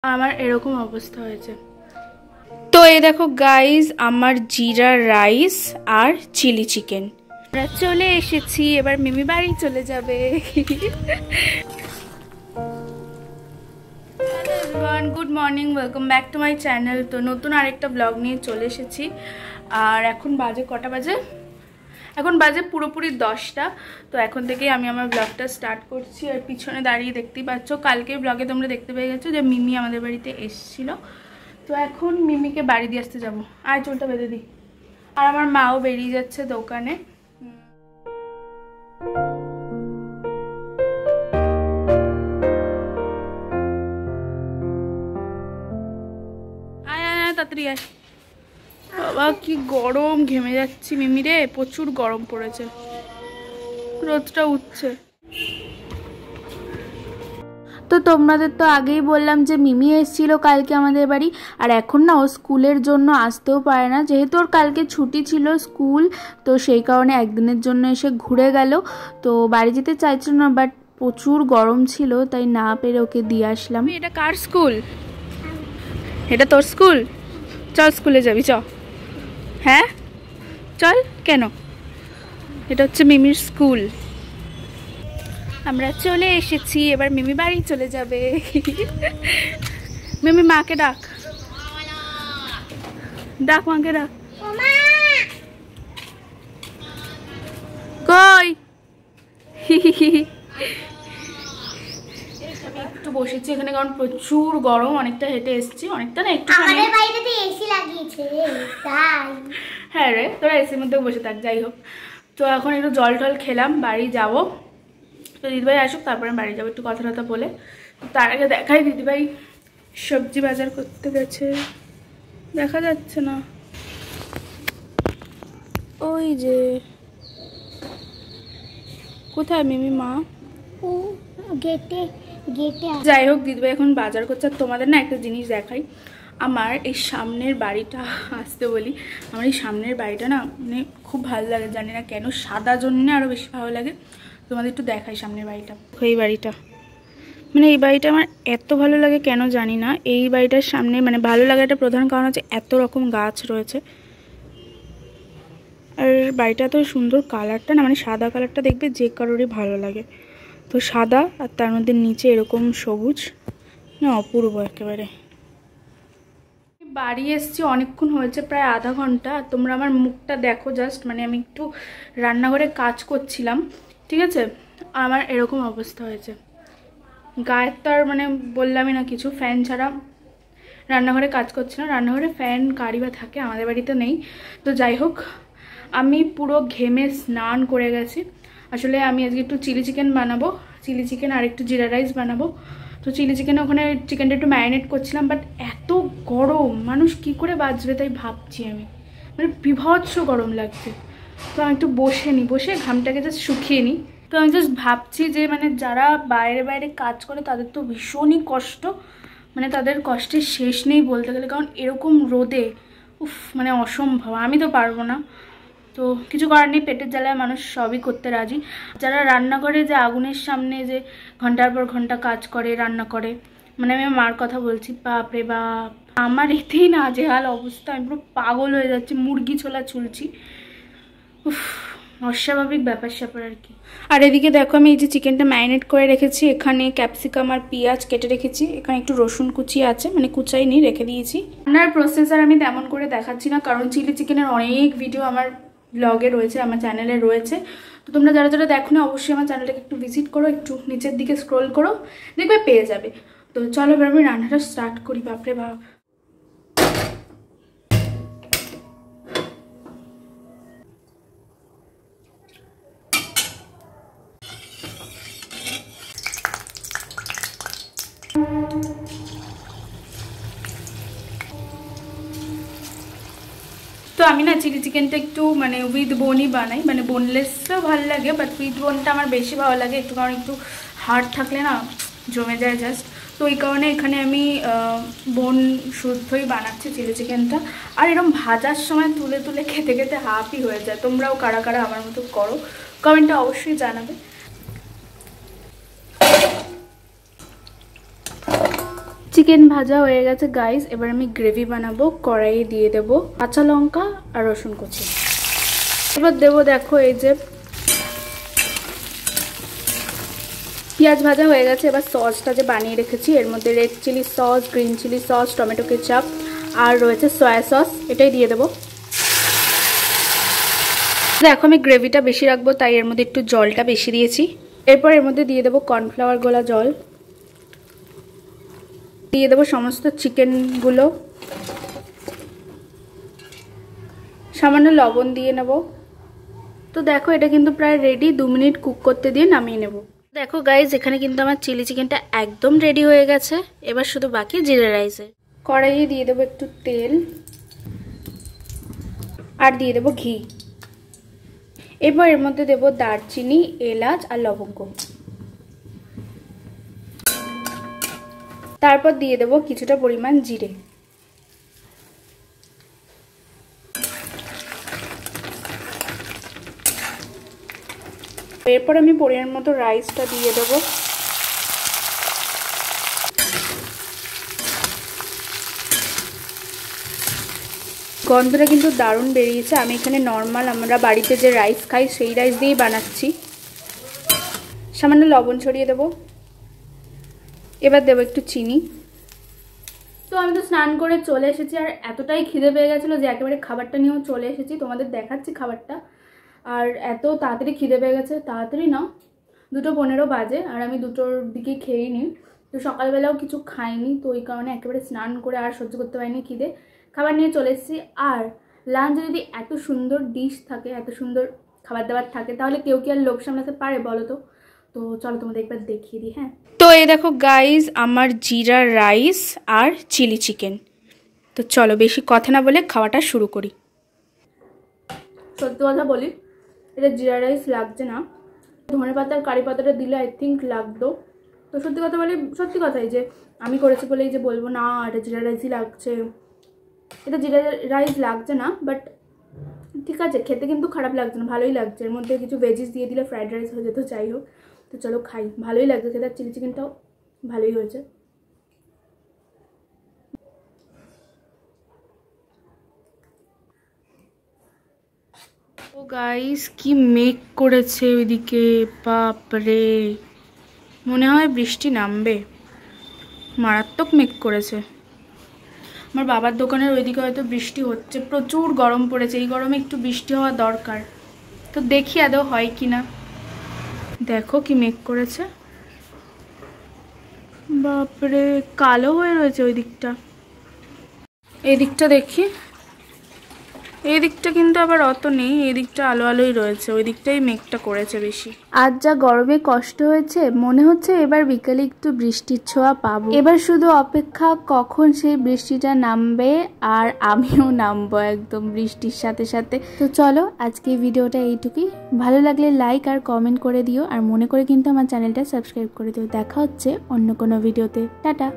আমার এরকম অবস্থা হয়েছে। তো এই দেখো গাইস, আমার জিরা রাইস আর চিলি চিকেন আমরা চলে এসেছি। এবার মিমি বাড়ি চলে যাবে। Good morning, welcome back to my channel. তো নতুন আরেকটা ব্লগ নিয়ে চলে এসেছি। আর এখন বাজে কটা বাজে? এখন বাজে পুরোপুরি 10টা। তো এখন থেকেই আমি আমার ব্লগটা স্টার্ট করছি। আর পিছনে দাঁড়িয়ে দেখতেই পাচ্ছ, কালকে ব্লগে তোমরা দেখতে পেয়ে গেছো যে মিমি আমাদের বাড়িতে এসেছিলো। তো এখন মিমিকে বাড়ি দিয়ে আসতে যাবো। আয় চুলটা বেঁধে দিই। আর আমার মাও বেরিয়ে যাচ্ছে দোকানে। আয় আয় আয় তাড়াতাড়ি আয়। বাবা কি গরম, ঘেমে যাচ্ছি মিমি রে, প্রচুর গরম পড়েছে, রোদটা উঠছে। তো তোমাদের তো আগেই বললাম যে মিমি এসেছিল কালকে আমাদের বাড়ি। আর এখন না ও স্কুলের জন্য আসতেও পারে না, যেহেতু ওর কালকে ছুটি ছিল স্কুল, তো সেই কারণে একদিনের জন্য এসে ঘুরে গেল। তো বাড়ি যেতে চাইছিল না, বাট প্রচুর গরম ছিল, তাই না পেরে ওকে দিয়ে আসলাম। এটা কার স্কুল? এটা তোর স্কুল? চল স্কুলে যাবি, চ। হ্যাঁ চল। কেন? এটা হচ্ছে মিমির স্কুল। আমরা চলে এসেছি, এবার মিমি বাড়ি চলে যাবে। মিমি মাকে ডাক, ডাক মাকে ডাক। কই? একটু বসেছি এখানে কারণ প্রচুর গরম, অনেকটা হেঁটে এসেছি, অনেকটা না একটু। আমাদের বাড়িতে তো এসি লাগিয়েছে তাই। হ্যাঁ রে, তোরা এসির মধ্যে বসে থাক। যাই হোক, তো এখন একটু জল টল খেলাম, বাড়ি যাব। তো দিদিভাই আসুক তারপরে বাড়ি যাবো একটু কথা টথা বলে। তার আগে দেখাই, দিদিভাই সবজি বাজার করতে গেছে, দেখা যাচ্ছে না। ওই যে কোথায় মিমি মা? ও গেটে গেটে। যাই হোক, দিদিভাই এখন বাজার করছে। আর তোমাদের না একটা জিনিস দেখাই, আমার এই সামনের বাড়িটা আসতে বলি, আমার এই সামনের বাড়িটা না মানে খুব ভালো লাগে, জানি না কেন, সাদা জন্যে আরও বেশি ভালো লাগে। তোমাদের একটু দেখাই সামনের বাড়িটা। এই বাড়িটা মানে এই বাড়িটা আমার এত ভালো লাগে কেন জানি না। এই বাড়িটার সামনে মানে ভালো লাগার একটা প্রধান কারণ হচ্ছে এত রকম গাছ রয়েছে। আর বাড়িটা এত সুন্দর, কালারটা না মানে সাদা কালারটা দেখবে যে কারোরই ভালো লাগে। তো সাদা আর তার মধ্যে নিচে এরকম সবুজ, না অপূর্ব একেবারে। বাড়ি এসছি অনেকক্ষণ হয়েছে, প্রায় আধা ঘন্টা। তোমরা আমার মুখটা দেখো জাস্ট, মানে আমি একটু রান্নাঘরে কাজ করছিলাম, ঠিক আছে? আমার এরকম অবস্থা হয়েছে, গায়ের তো আর মানে বললামই না কিছু, ফ্যান ছাড়া রান্নাঘরে কাজ করছিলাম। রান্নাঘরে ফ্যান কারি বা থাকে, আমাদের বাড়িতে নেই। তো যাই হোক, আমি পুরো ঘেমে স্নান করে গেছি। আসলে আমি আজকে একটু চিলি চিকেন বানাবো, চিলি চিকেন আর একটু জিরা রাইস বানাবো। তো চিলি চিকেনে ওখানে চিকেনটা একটু ম্যারিনেট করছিলাম, বাট এত গরম মানুষ কি করে বাঁচবে তাই ভাবছি আমি, মানে বিভৎস গরম লাগছে। তো আমি একটু বসে ঘামটাকে জাস্ট শুকিয়ে নিই। তো আমি জাস্ট ভাবছি যে মানে যারা বাইরে বাইরে কাজ করে তাদের তো ভীষণই কষ্ট, মানে তাদের কষ্টের শেষ নেই বলতে গেলে। কারণ এরকম রোদে উফ মানে অসম্ভব, আমি তো পারবো না। তো কিছু করার নেই, পেটের জ্বালায় মানুষ সবই করতে রাজি। যারা রান্না করে, যে আগুনের সামনে যে ঘন্টার পর ঘন্টা কাজ করে রান্না করে, মানে আমি মার কথা বলছি, বাপরে বাপ, আমার এতেই না নাজেহাল অবস্থা, আমি পুরো পাগল হয়ে যাচ্ছি, মুরগি ছোলা চুলছি। উফ, অস্বাভাবিক ব্যাপার স্যাপার আর কি। আর এদিকে দেখো আমি এই যে চিকেনটা ম্যারিনেট করে রেখেছি, এখানে ক্যাপসিকাম আর পেঁয়াজ কেটে রেখেছি, এখানে একটু রসুন কুচি আছে, মানে কুচাইনি রেখে দিয়েছি। রান্নার প্রসেস আর আমি তেমন করে দেখাচ্ছি না, কারণ চিলি চিকেনের অনেক ভিডিও আমার ব্লগে রয়েছে, আমার চ্যানেলে রয়েছে। তো তোমরা যারা যারা দেখো না অবশ্যই আমার চ্যানেলটাকে একটু ভিজিট করো, একটু নিচের দিকে স্ক্রোল করো, দেখবে পেয়ে যাবে। তো চলো এবার আমি রান্নাটা স্টার্ট করি। বাপরে বাপ, তো আমি না চিলি চিকেনটা একটু মানে উইথ বোনই বানাই, মানে বোনলেসও ভালো লাগে, বাট উইথ বোনটা আমার বেশি ভালো লাগে একটু, কারণ একটু হার্ড থাকলে না জমে যায় জাস্ট। তো এই কারণে এখানে আমি বোন শুদ্ধই বানাচ্ছি চিলি চিকেনটা। আর এরকম ভাজার সময় তুলে তুলে খেতে খেতে হাফই হয়ে যায়। তোমরাও কারা কারা আমার মতো করো, কমেন্টে অবশ্যই জানাবে। চিকেন ভাজা হয়ে গেছে গাইস। এবার আমি গ্রেভি বানাবো। কড়াইয়ে দিয়ে দেবো কাঁচা লঙ্কা আর রসুন কুচি। এবার দেবো দেখো এই যে পেঁয়াজ ভাজা হয়ে গেছে। এবার সসটা যে বানিয়ে রেখেছি এর মধ্যে red chilli sauce, green chilli sauce, tomato ketchup আর রয়েছে সয়া সস, এটাই দিয়ে দেবো। দেখো আমি গ্রেভিটা বেশি রাখবো তাই এর মধ্যে একটু জলটা বেশি দিয়েছি। এরপর এর মধ্যে দিয়ে দেবো কর্নফ্লাওয়ার গোলা জল, দিয়ে দেবো সমস্ত চিকেনগুলো, সামান্য লবণ দিয়ে নেব। তো দেখো এটা কিন্তু প্রায় রেডি, 2 মিনিট কুক করতে দিয়ে নামিয়ে নেব। দেখো গাইজ এখানে কিন্তু আমার চিলি চিকেনটা একদম রেডি হয়ে গেছে। এবার শুধু বাকি জিরা রাইসে। কড়াইয়ে দিয়ে দেবো একটু তেল আর দিয়ে দেবো ঘি। এবার এর মধ্যে দেবো দারচিনি, এলাচ আর লবঙ্গ। তারপর দিয়ে দেবো কিছুটা পরিমাণ জিরে। এরপর আমি পরিমাণ মতো রাইসটা দিয়ে দেবো। গন্ধটা কিন্তু দারুণ বেরিয়েছে। আমি এখানে নর্মাল আমরা বাড়িতে যে রাইস খাই সেই রাইস দিয়েই বানাচ্ছি। সামান্য লবণ ছড়িয়ে দেবো। এবার দেবো একটু চিনি। তো আমি তো স্নান করে চলে এসেছি আর এতটাই খিদে পেয়ে গেছিলো যে একেবারে খাবারটা নিয়েও চলে এসেছি, তোমাদের দেখাচ্ছি খাবারটা। আর এত তাড়াতাড়ি খিদে পেয়ে গেছে, তাড়াতাড়ি না 2:15 বাজে আর আমি 2টোর দিকে খেয়েই নিই। তো সকালবেলাও কিছু খাইনি, তো ওই কারণে একেবারে স্নান করে আর সহ্য করতে পারিনি খিদে, খাবার নিয়ে চলে এসেছি। আর লাঞ্চে যদি এত সুন্দর ডিশ থাকে, এত সুন্দর খাবার দাবার থাকে, তাহলে কেউ কি আর লোভ সামলাতে পারে বলো তো? তো চলো তোমাদের একবার দেখিয়ে দিই। হ্যাঁ, তো এই দেখো গাইজ আমার জিরা রাইস আর চিলি চিকেন। তো চলো বেশি কথা না বলে খাওয়াটা শুরু করি। সত্যি কথা বলি, এটা জিরা রাইস লাগছে না, ধনে পাতা আর কারি পাতাটা দিলে আই থিঙ্ক লাগতো। তো সত্যি কথা বলি, সত্যি কথাই যে আমি করেছি বলেই যে বলবো না এটা জিরা রাইসই লাগছে, এটা জিরা রাইস লাগছে না। বাট ঠিক আছে, খেতে কিন্তু খারাপ লাগছে না, ভালোই লাগছে। এর মধ্যে কিছু ভেজিস দিয়ে দিলে ফ্রাইড রাইস হয়ে যেত, যাই হোক। তো চলো খাই, ভালোই লাগছে খেতে। চিলি চিকেনটাও ভালোই হয়েছে। ও গাইস কি মেঘ করেছে ওইদিকে, বাপরে মনে হয় বৃষ্টি নামবে, মারাত্মক মেঘ করেছে। আমার বাবার দোকানের ওইদিকে হয়তো বৃষ্টি হচ্ছে, প্রচুর গরম পড়েছে, এই গরমে একটু বৃষ্টি হওয়া দরকার। তো দেখি আদৌ হয় কি না। দেখো কি মেঘ করেছে, বাপরে কালো হয়ে রয়েছে ওই দিকটা। এই দিকটা দেখি, এই দিকটা কিন্তু আবার অত নেই, এই দিকটা আলো আলোই রয়েছে, ওই দিকটাই মেঘটা করেছে বেশি। আজ যা গরমে কষ্ট হয়েছে, মনে হচ্ছে এবার বিকেলে একটু বৃষ্টির ছোঁয়া পাবো। এবার শুধু অপেক্ষা কখন সেই বৃষ্টিটা নামবে আর আমিও নামবো একদম বৃষ্টির সাথে সাথে। তো চলো আজকে ভিডিওটা এইটুকুই, ভালো লাগলে লাইক আর কমেন্ট করে দিও, আর মনে করে কিন্তু আমার চ্যানেলটা সাবস্ক্রাইব করে দিও। দেখা হচ্ছে অন্য কোনো ভিডিওতে, টাটা।